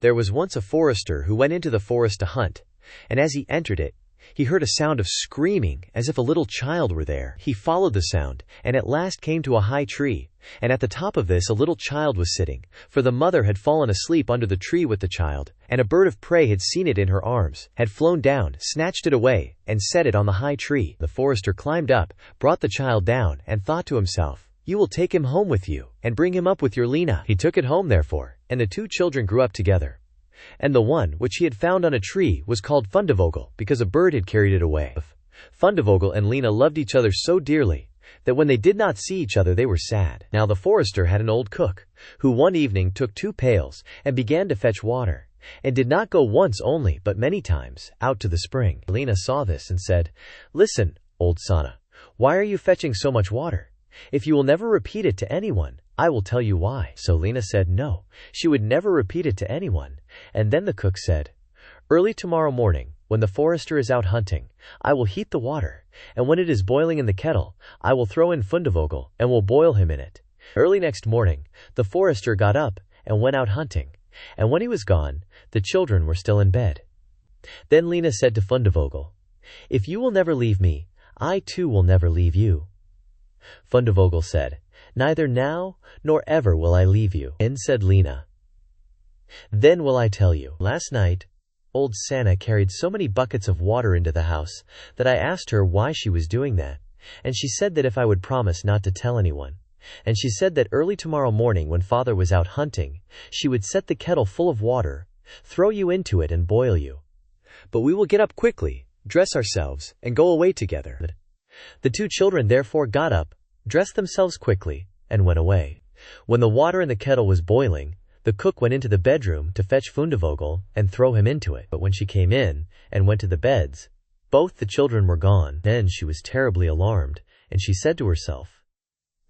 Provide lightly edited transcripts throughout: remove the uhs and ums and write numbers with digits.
There was once a forester who went into the forest to hunt, and as he entered it, he heard a sound of screaming as if a little child were there. He followed the sound, and at last came to a high tree, and at the top of this a little child was sitting, for the mother had fallen asleep under the tree with the child, and a bird of prey had seen it in her arms, had flown down, snatched it away, and set it on the high tree. The forester climbed up, brought the child down, and thought to himself, "You will take him home with you, and bring him up with your Lina." He took it home therefore, and the two children grew up together. And the one which he had found on a tree was called Fundevogel, because a bird had carried it away. Fundevogel and Lina loved each other so dearly, that when they did not see each other they were sad. Now the forester had an old cook, who one evening took 2 pails, and began to fetch water, and did not go once only, but many times, out to the spring. Lina saw this and said, "Listen, old Sana, why are you fetching so much water? If you will never repeat it to anyone, I will tell you why." So Lina said no, she would never repeat it to anyone. And then the cook said, "Early tomorrow morning, when the forester is out hunting, I will heat the water, and when it is boiling in the kettle, I will throw in Fundevogel, and will boil him in it." Early next morning, the forester got up, and went out hunting, and when he was gone, the children were still in bed. Then Lina said to Fundevogel, "If you will never leave me, I too will never leave you." Fundevogel said, "Neither now nor ever will I leave you." And said Lina, "Then will I tell you. Last night, old Sana carried so many buckets of water into the house that I asked her why she was doing that, and she said that if I would promise not to tell anyone. And she said that early tomorrow morning when father was out hunting, she would set the kettle full of water, throw you into it and boil you. But we will get up quickly, dress ourselves, and go away together." The two children therefore got up, dressed themselves quickly, and went away. When the water in the kettle was boiling, the cook went into the bedroom to fetch Fundevogel and throw him into it. But when she came in and went to the beds, both the children were gone. Then she was terribly alarmed, and she said to herself,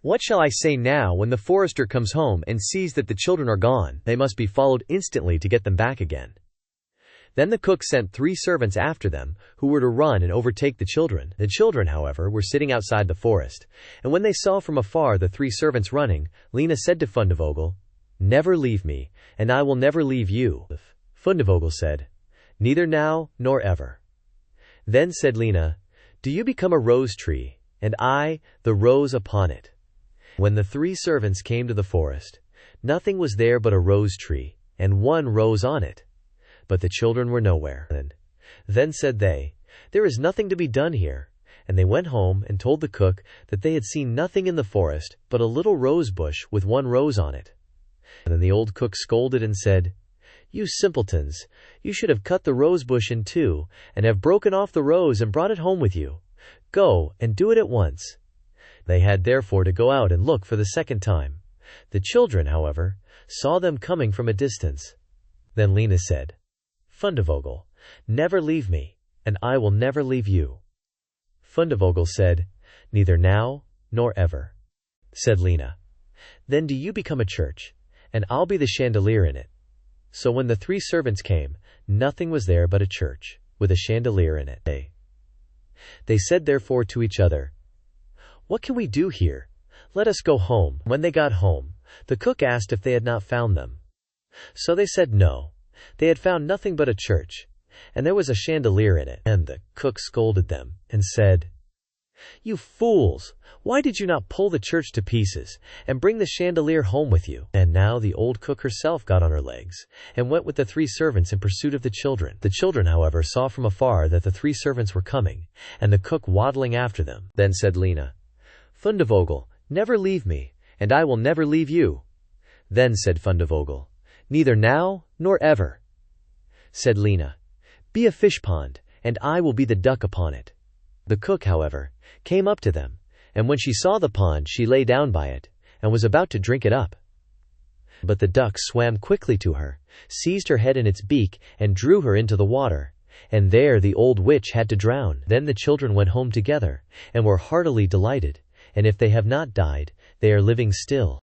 "What shall I say now when the forester comes home and sees that the children are gone? They must be followed instantly to get them back again." Then the cook sent 3 servants after them, who were to run and overtake the children. The children, however, were sitting outside the forest, and when they saw from afar the 3 servants running, Lina said to Fundevogel, "Never leave me, and I will never leave you." Fundevogel said, "Neither now nor ever." Then said Lina, "Do you become a rose tree, and I the rose upon it." When the 3 servants came to the forest, nothing was there but a rose tree, and 1 rose on it. But the children were nowhere. Then said they, "There is nothing to be done here." And they went home and told the cook that they had seen nothing in the forest but a little rose bush with 1 rose on it. And then the old cook scolded and said, "You simpletons, you should have cut the rose bush in 2, and have broken off the rose and brought it home with you. Go and do it at once." They had therefore to go out and look for the second time. The children, however, saw them coming from a distance. Then Lina said, "Fundevogel, never leave me, and I will never leave you." Fundevogel said, "Neither now nor ever." Said Lina, "Then do you become a church, and I'll be the chandelier in it." So when the 3 servants came, nothing was there but a church, with a chandelier in it. They said therefore to each other, "What can we do here? Let us go home." When they got home, the cook asked if they had not found them. So they said no, they had found nothing but a church, and there was a chandelier in it. And the cook scolded them, and said, "You fools, why did you not pull the church to pieces, and bring the chandelier home with you?" And now the old cook herself got on her legs, and went with the 3 servants in pursuit of the children. The children, however, saw from afar that the 3 servants were coming, and the cook waddling after them. Then said Lina, "Fundevogel, never leave me, and I will never leave you." Then said Fundevogel, "Neither now nor ever." Said Lina, "Be a fish pond, and I will be the duck upon it." The cook, however, came up to them, and when she saw the pond she lay down by it, and was about to drink it up. But the duck swam quickly to her, seized her head in its beak, and drew her into the water, and there the old witch had to drown. Then the children went home together, and were heartily delighted, and if they have not died, they are living still.